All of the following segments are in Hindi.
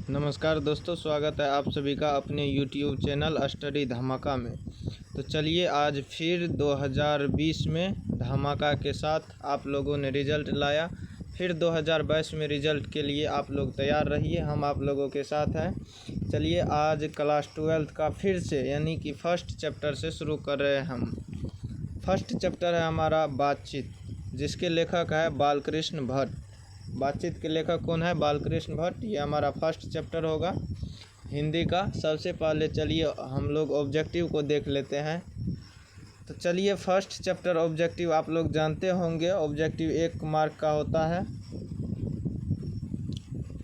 नमस्कार दोस्तों, स्वागत है आप सभी का अपने YouTube चैनल स्टडी धमाका में। तो चलिए आज फिर 2020 में धमाका के साथ आप लोगों ने रिज़ल्ट लाया। फिर 2022 में रिज़ल्ट के लिए आप लोग तैयार रहिए, हम आप लोगों के साथ हैं। चलिए आज क्लास 12 का फिर से यानी कि फर्स्ट चैप्टर से शुरू कर रहे हैं हम। फर्स्ट चैप्टर है हमारा बातचीत, जिसके लेखक है बालकृष्ण भट्ट। बातचीत के लेखक कौन है? बालकृष्ण भट्ट। ये हमारा फर्स्ट चैप्टर होगा हिंदी का। सबसे पहले चलिए हम लोग ऑब्जेक्टिव को देख लेते हैं। तो चलिए फर्स्ट चैप्टर ऑब्जेक्टिव आप लोग जानते होंगे, ऑब्जेक्टिव 1 मार्क का होता है।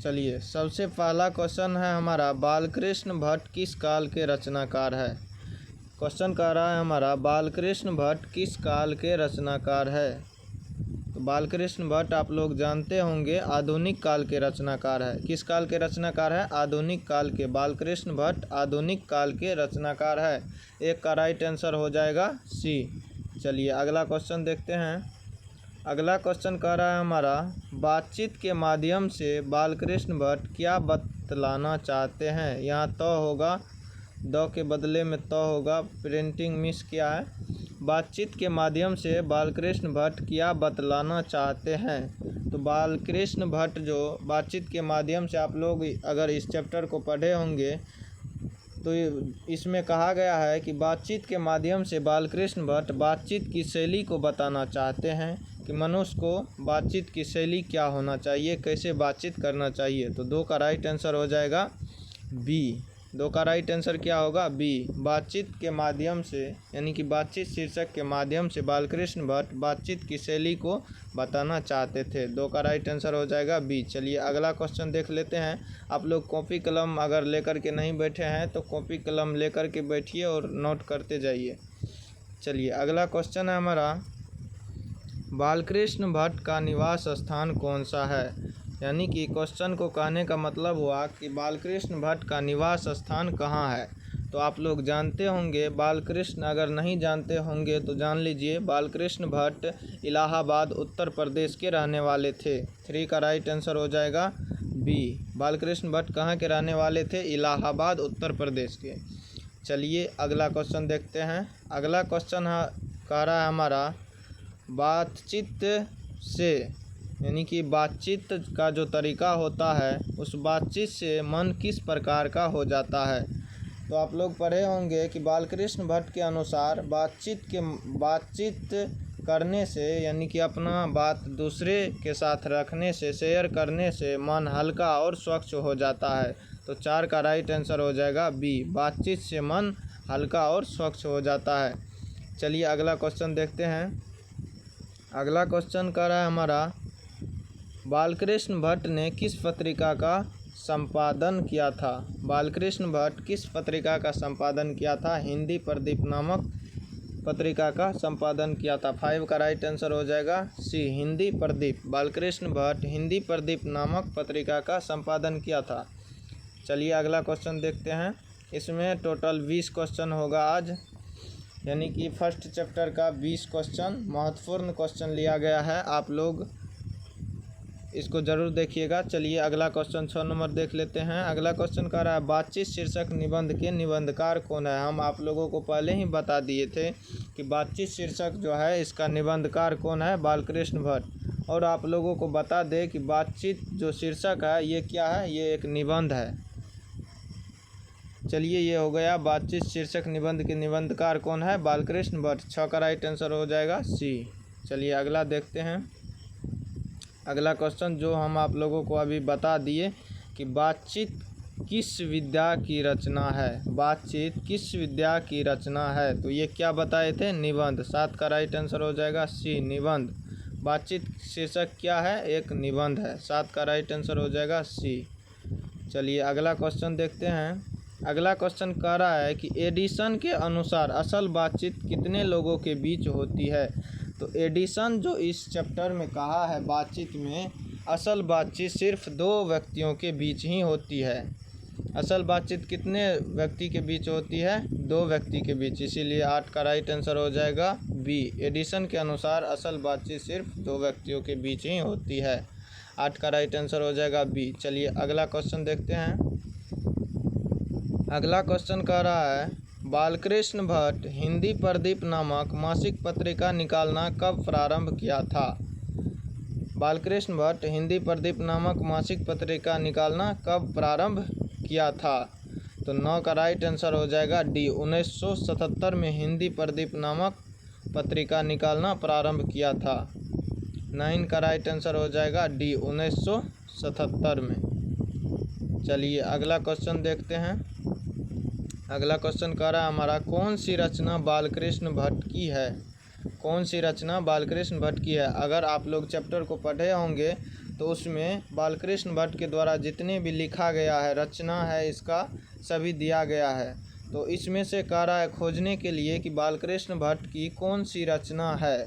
चलिए सबसे पहला क्वेश्चन है हमारा, बालकृष्ण भट्ट किस काल के रचनाकार है? क्वेश्चन कह रहा है हमारा, बालकृष्ण भट्ट किस काल के रचनाकार है? तो बालकृष्ण भट्ट आप लोग जानते होंगे आधुनिक काल के रचनाकार है। किस काल के रचनाकार है? आधुनिक काल के। बालकृष्ण भट्ट आधुनिक काल के रचनाकार है। एक का राइट आंसर हो जाएगा सी। चलिए अगला क्वेश्चन देखते हैं। अगला क्वेश्चन कह रहा है हमारा, बातचीत के माध्यम से बालकृष्ण भट्ट क्या बतलाना चाहते हैं? यहाँ तो होगा, द के बदले में तो होगा, प्रिंटिंग मिस किया है। बातचीत के माध्यम से बालकृष्ण भट्ट क्या बतलाना चाहते हैं? तो बालकृष्ण भट्ट जो बातचीत के माध्यम से, आप लोग अगर इस चैप्टर को पढ़े होंगे तो इसमें कहा गया है कि बातचीत के माध्यम से बालकृष्ण भट्ट बातचीत की शैली को बताना चाहते हैं कि मनुष्य को बातचीत की शैली क्या होना चाहिए, कैसे बातचीत करना चाहिए। तो 2 का राइट आंसर हो जाएगा बी। 2 का राइट आंसर क्या होगा? बी। बातचीत के माध्यम से यानी कि बातचीत शीर्षक के माध्यम से बालकृष्ण भट्ट बातचीत की शैली को बताना चाहते थे। 2 का राइट आंसर हो जाएगा बी। चलिए अगला क्वेश्चन देख लेते हैं। आप लोग कॉपी कलम अगर लेकर के नहीं बैठे हैं तो कॉपी कलम लेकर के बैठिए और नोट करते जाइए। चलिए अगला क्वेश्चन है हमारा, बालकृष्ण भट्ट का निवास स्थान कौन सा है? यानी कि क्वेश्चन को कहने का मतलब हुआ कि बालकृष्ण भट्ट का निवास स्थान कहाँ है। तो आप लोग जानते होंगे, बालकृष्ण अगर नहीं जानते होंगे तो जान लीजिए, बालकृष्ण भट्ट इलाहाबाद उत्तर प्रदेश के रहने वाले थे। 3 का राइट आंसर हो जाएगा बी। बालकृष्ण भट्ट कहाँ के रहने वाले थे? इलाहाबाद उत्तर प्रदेश के। चलिए अगला क्वेश्चन देखते हैं। अगला क्वेश्चन कह रहा है हमारा, बातचीत से यानी कि बातचीत का जो तरीका होता है उस बातचीत से मन किस प्रकार का हो जाता है? तो आप लोग पढ़े होंगे कि बालकृष्ण भट्ट के अनुसार बातचीत करने से यानी कि अपना बात दूसरे के साथ रखने से, शेयर करने से मन हल्का और स्वच्छ हो जाता है। तो 4 का राइट आंसर हो जाएगा बी। बातचीत से मन हल्का और स्वच्छ हो जाता है। चलिए अगला क्वेश्चन देखते हैं। अगला क्वेश्चन कह रहा है हमारा, बालकृष्ण भट्ट ने किस पत्रिका का संपादन किया था? बालकृष्ण भट्ट किस पत्रिका का संपादन किया था? हिंदी प्रदीप नामक पत्रिका का संपादन किया था। 5 का राइट आंसर हो जाएगा सी, हिंदी प्रदीप। बालकृष्ण भट्ट हिंदी प्रदीप नामक पत्रिका का संपादन किया था। चलिए अगला क्वेश्चन देखते हैं। इसमें टोटल 20 क्वेश्चन होगा आज, यानी कि फर्स्ट चैप्टर का 20 क्वेश्चन महत्वपूर्ण क्वेश्चन लिया गया है। आप लोग इसको ज़रूर देखिएगा। चलिए अगला क्वेश्चन 6 नंबर देख लेते हैं। अगला क्वेश्चन कह रहा है, बातचीत शीर्षक निबंध के निबंधकार कौन है? हम आप लोगों को पहले ही बता दिए थे कि बातचीत शीर्षक जो है इसका निबंधकार कौन है? बालकृष्ण भट्ट। और आप लोगों को बता दें कि बातचीत जो शीर्षक है ये क्या है? ये एक निबंध है। चलिए ये हो गया बातचीत शीर्षक निबंध के निबंधकार कौन है? बालकृष्ण भट्ट। 6 का राइट आंसर हो जाएगा सी। चलिए अगला देखते हैं। अगला क्वेश्चन जो हम आप लोगों को अभी बता दिए कि बातचीत किस विद्या की रचना है? बातचीत किस विद्या की रचना है? तो ये क्या बताए थे? निबंध। 7 का राइट आंसर हो जाएगा सी, निबंध। बातचीत शीर्षक क्या है? एक निबंध है। 7 का राइट आंसर हो जाएगा सी। चलिए अगला क्वेश्चन देखते हैं। अगला क्वेश्चन कह रहा है कि एडिसन के अनुसार असल बातचीत कितने लोगों के बीच होती है? तो एडिसन जो इस चैप्टर में कहा है, बातचीत में असल बातचीत सिर्फ 2 व्यक्तियों के बीच ही होती है। असल बातचीत कितने व्यक्ति के बीच होती है? 2 व्यक्ति के बीच। इसीलिए 8 का राइट आंसर हो जाएगा बी। एडिसन के अनुसार असल बातचीत सिर्फ 2 व्यक्तियों के बीच ही होती है। 8 का राइट आंसर हो जाएगा बी। चलिए अगला क्वेश्चन देखते हैं। अगला क्वेश्चन कह रहा है बालकृष्ण भट्ट हिंदी प्रदीप नामक मासिक पत्रिका निकालना कब प्रारंभ किया था। बालकृष्ण भट्ट हिंदी प्रदीप नामक मासिक पत्रिका निकालना कब प्रारंभ किया था। तो 9 का राइट आंसर हो जाएगा डी। 1977 में हिंदी प्रदीप नामक पत्रिका निकालना प्रारंभ किया था। 9 का राइट आंसर हो जाएगा डी 1977 में। चलिए अगला क्वेश्चन देखते हैं। अगला क्वेश्चन कह रहा है हमारा कौन सी रचना बालकृष्ण भट्ट की है। कौन सी रचना बालकृष्ण भट्ट की है। अगर आप लोग चैप्टर को पढ़े होंगे तो उसमें बालकृष्ण भट्ट के द्वारा जितने भी लिखा गया है रचना है इसका सभी दिया गया है। तो इसमें से कह रहा है खोजने के लिए कि बालकृष्ण भट्ट की कौन सी रचना है।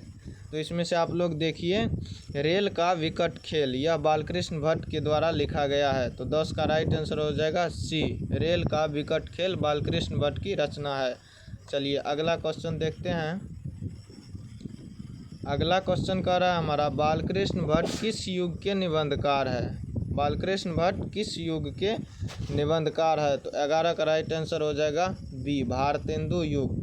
तो इसमें से आप लोग देखिए रेल का विकट खेल, यह बालकृष्ण भट्ट के द्वारा लिखा गया है। तो 10 का राइट आंसर हो जाएगा सी। रेल का विकट खेल बालकृष्ण भट्ट की रचना है। चलिए अगला क्वेश्चन देखते हैं। अगला क्वेश्चन कह रहा है हमारा बालकृष्ण भट्ट किस युग के निबंधकार है। बालकृष्ण भट्ट किस युग के निबंधकार है। तो 11 का राइट आंसर हो जाएगा बी भारतेंदु युग।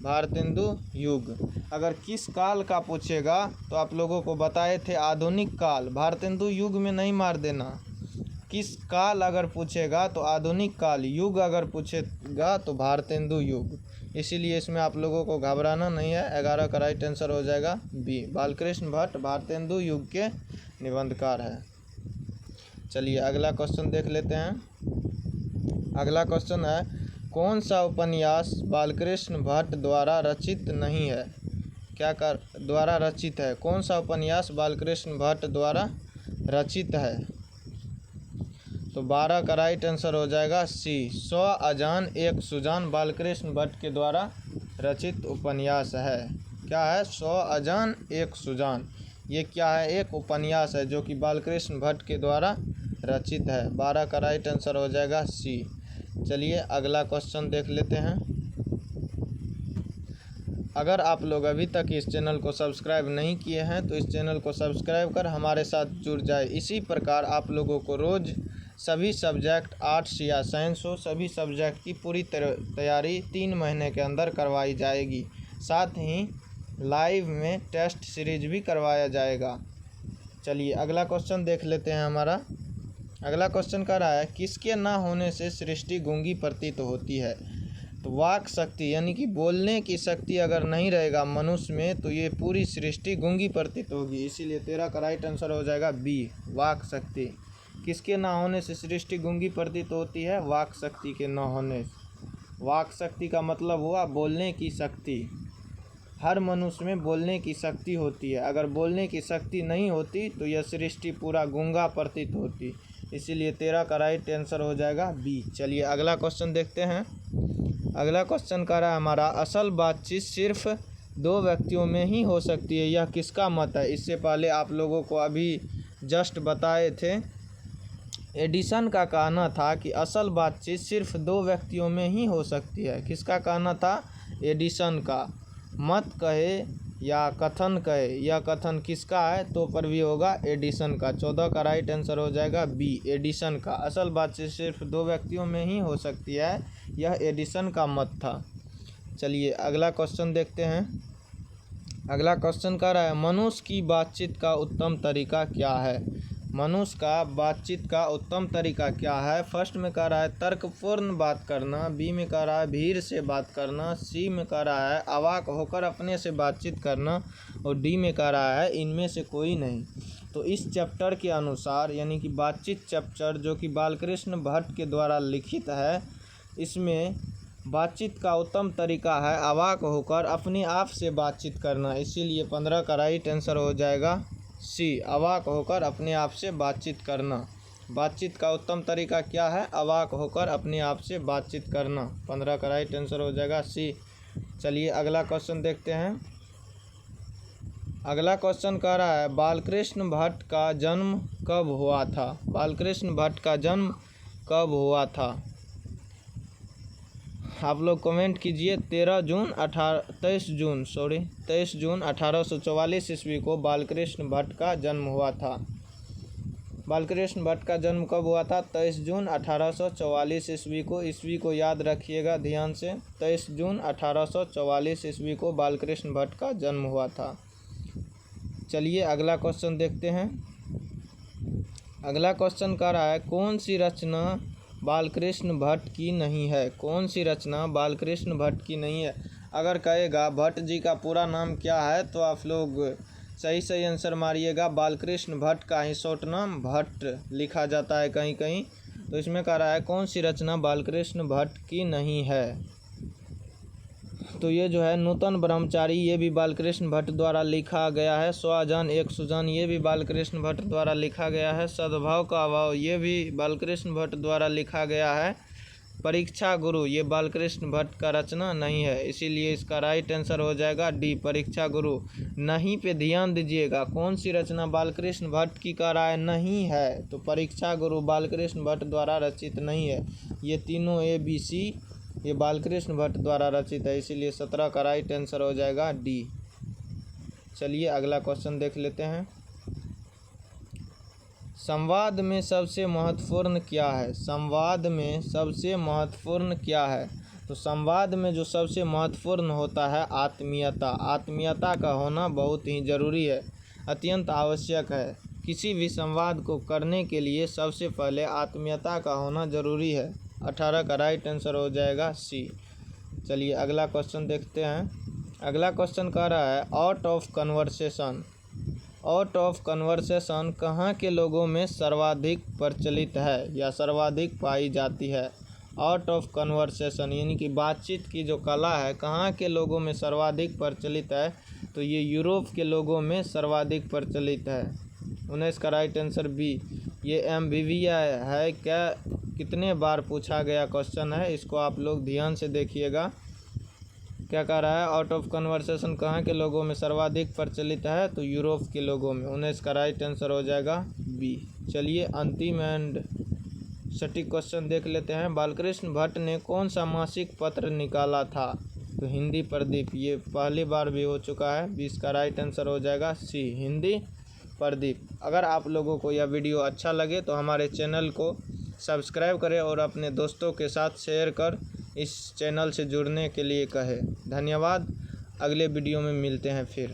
भारतेंदु युग। अगर किस काल का पूछेगा तो आप लोगों को बताए थे आधुनिक काल, भारतेंदु युग में नहीं मार देना। किस काल अगर पूछेगा तो आधुनिक काल, युग अगर पूछेगा तो भारतेंदु युग। इसीलिए इसमें आप लोगों को घबराना नहीं है। 11 का राइट आंसर हो जाएगा बी। बालकृष्ण भट्ट भारतेंदु युग के निबंधकार है। चलिए अगला क्वेश्चन देख लेते हैं। अगला क्वेश्चन है कौन सा उपन्यास बालकृष्ण भट्ट द्वारा रचित नहीं है। क्या कर द्वारा रचित है। कौन सा उपन्यास बालकृष्ण भट्ट द्वारा रचित है। तो 12 का राइट आंसर हो जाएगा सी। 100 अजान एक सुजान बालकृष्ण भट्ट के द्वारा रचित उपन्यास है। क्या है 100 अजान एक सुजान। ये क्या है एक उपन्यास है जो कि बालकृष्ण भट्ट के द्वारा रचित है। 12 का राइट आंसर हो जाएगा सी। चलिए अगला क्वेश्चन देख लेते हैं। अगर आप लोग अभी तक इस चैनल को सब्सक्राइब नहीं किए हैं तो इस चैनल को सब्सक्राइब कर हमारे साथ जुड़ जाए। इसी प्रकार आप लोगों को रोज़ सभी सब्जेक्ट आर्ट्स या साइंस हो सभी सब्जेक्ट की पूरी तैयारी 3 महीने के अंदर करवाई जाएगी। साथ ही लाइव में टेस्ट सीरीज भी करवाया जाएगा। चलिए अगला क्वेश्चन देख लेते हैं। हमारा अगला क्वेश्चन कह रहा है किसके ना होने से सृष्टि गूंगी प्रतीत होती है। तो वाक शक्ति यानी कि बोलने की शक्ति अगर नहीं रहेगा मनुष्य में तो ये पूरी सृष्टि गूंगी प्रतीत होगी। इसीलिए 13 का राइट आंसर हो जाएगा बी वाक शक्ति। किसके ना होने से सृष्टि गूंगी प्रतीत होती है। वाक शक्ति के ना होने। वाक शक्ति का मतलब हुआ बोलने की शक्ति। हर मनुष्य में बोलने की शक्ति होती है। अगर बोलने की शक्ति नहीं होती तो यह सृष्टि पूरा गूंगा प्रतीत होती। इसीलिए 13 का राइट आंसर हो जाएगा बी। चलिए अगला क्वेश्चन देखते हैं। अगला क्वेश्चन कह रहा है हमारा असल बातचीत सिर्फ 2 व्यक्तियों में ही हो सकती है, यह किसका मत है। इससे पहले आप लोगों को अभी जस्ट बताए थे एडिसन का कहना था कि असल बातचीत सिर्फ 2 व्यक्तियों में ही हो सकती है। किसका कहना था एडिसन का। मत कहे या कथन कहे, यह कथन किसका है तो पर भी होगा एडिसन का। 14 का राइट आंसर हो जाएगा बी एडिसन का। असल बातचीत सिर्फ 2 व्यक्तियों में ही हो सकती है, यह एडिसन का मत था। चलिए अगला क्वेश्चन देखते हैं। अगला क्वेश्चन कह रहा है मनुष्य की बातचीत का उत्तम तरीका क्या है। मनुष्य का बातचीत का उत्तम तरीका क्या है। फर्स्ट में कह रहा है तर्कपूर्ण बात करना, बी में कह रहा है भीड़ से बात करना, सी में कह रहा है अवाक होकर अपने से बातचीत करना और डी में कह रहा है इनमें से कोई नहीं। तो इस चैप्टर के अनुसार यानी कि बातचीत चैप्टर जो कि बालकृष्ण भट्ट के द्वारा लिखित है, इसमें बातचीत का उत्तम तरीका है अवाक होकर अपने आप से बातचीत करना। इसीलिए 15 का राइट आंसर हो जाएगा सी अवाक होकर अपने आप से बातचीत करना। बातचीत का उत्तम तरीका क्या है अवाक होकर अपने आप से बातचीत करना। 15 का राइट आंसर हो जाएगा सी। चलिए अगला क्वेश्चन देखते हैं। अगला क्वेश्चन कह रहा है बालकृष्ण भट्ट का जन्म कब हुआ था। बालकृष्ण भट्ट का जन्म कब हुआ था। आप लोग कमेंट कीजिए। 23 जून 1844 ईस्वी को बालकृष्ण भट्ट का जन्म हुआ था। बालकृष्ण भट्ट का जन्म कब हुआ था? 23 जून 1844 ईस्वी को। ईस्वी को याद रखिएगा ध्यान से। 23 जून 1844 ईस्वी को बालकृष्ण भट्ट का जन्म हुआ था। चलिए अगला क्वेश्चन देखते हैं। अगला क्वेश्चन कह रहा है कौन सी रचना बालकृष्ण भट्ट की नहीं है? कौन सी रचना बालकृष्ण भट्ट की नहीं है? अगर कहेगा भट्ट जी का पूरा नाम क्या है तो आप लोग सही आंसर मारिएगा। बालकृष्ण भट्ट का ही शॉर्ट नाम भट्ट लिखा जाता है कहीं कहीं। तो इसमें कह रहा है कौन सी रचना बालकृष्ण भट्ट की नहीं है? तो ये जो है नूतन ब्रह्मचारी, ये भी बालकृष्ण भट्ट द्वारा लिखा गया है। स्वजान एक सुजान, ये भी बालकृष्ण भट्ट द्वारा लिखा गया है। सद्भाव का अभाव, ये भी बालकृष्ण भट्ट द्वारा लिखा गया है। परीक्षा गुरु, ये बालकृष्ण भट्ट का रचना नहीं है, इसीलिए इसका राइट आंसर हो जाएगा डी, परीक्षा गुरु। नहीं पे ध्यान दीजिएगा, कौन सी रचना बालकृष्ण भट्ट की कह रहा है नहीं है, तो परीक्षा गुरु बालकृष्ण भट्ट द्वारा रचित नहीं है। ये तीनों ABC ये बालकृष्ण भट्ट द्वारा रचित है, इसीलिए 17 का राइट आंसर हो जाएगा डी। चलिए अगला क्वेश्चन देख लेते हैं। संवाद में सबसे महत्वपूर्ण क्या है? संवाद में सबसे महत्वपूर्ण क्या है? तो संवाद में जो सबसे महत्वपूर्ण होता है आत्मीयता। आत्मीयता का होना बहुत ही ज़रूरी है, अत्यंत आवश्यक है। किसी भी संवाद को करने के लिए सबसे पहले आत्मीयता का होना ज़रूरी है। 18 का राइट आंसर हो जाएगा सी। चलिए अगला क्वेश्चन देखते हैं। अगला क्वेश्चन कह रहा है out of conversation. Out of conversation कहाँ के लोगों में सर्वाधिक प्रचलित है या सर्वाधिक पाई जाती है? आउट ऑफ कन्वर्सेशन यानी कि बातचीत की जो कला है कहाँ के लोगों में सर्वाधिक प्रचलित है? तो ये यूरोप के लोगों में सर्वाधिक प्रचलित है। 19 का राइट आंसर बी। ये MBBA है क्या, कितने बार पूछा गया क्वेश्चन है, इसको आप लोग ध्यान से देखिएगा। क्या कह रहा है आउट ऑफ कन्वर्सेशन कहाँ के लोगों में सर्वाधिक प्रचलित है? तो यूरोप के लोगों में। 19 का राइट आंसर हो जाएगा बी। चलिए अंतिम एंड सटीक क्वेश्चन देख लेते हैं। बालकृष्ण भट्ट ने कौन सा मासिक पत्र निकाला था? तो हिंदी प्रदीप, ये पहली बार भी हो चुका है। 20 का राइट आंसर हो जाएगा सी, हिंदी प्रदीप। अगर आप लोगों को यह वीडियो अच्छा लगे तो हमारे चैनल को सब्सक्राइब करें और अपने दोस्तों के साथ शेयर कर इस चैनल से जुड़ने के लिए कहें। धन्यवाद। अगले वीडियो में मिलते हैं फिर।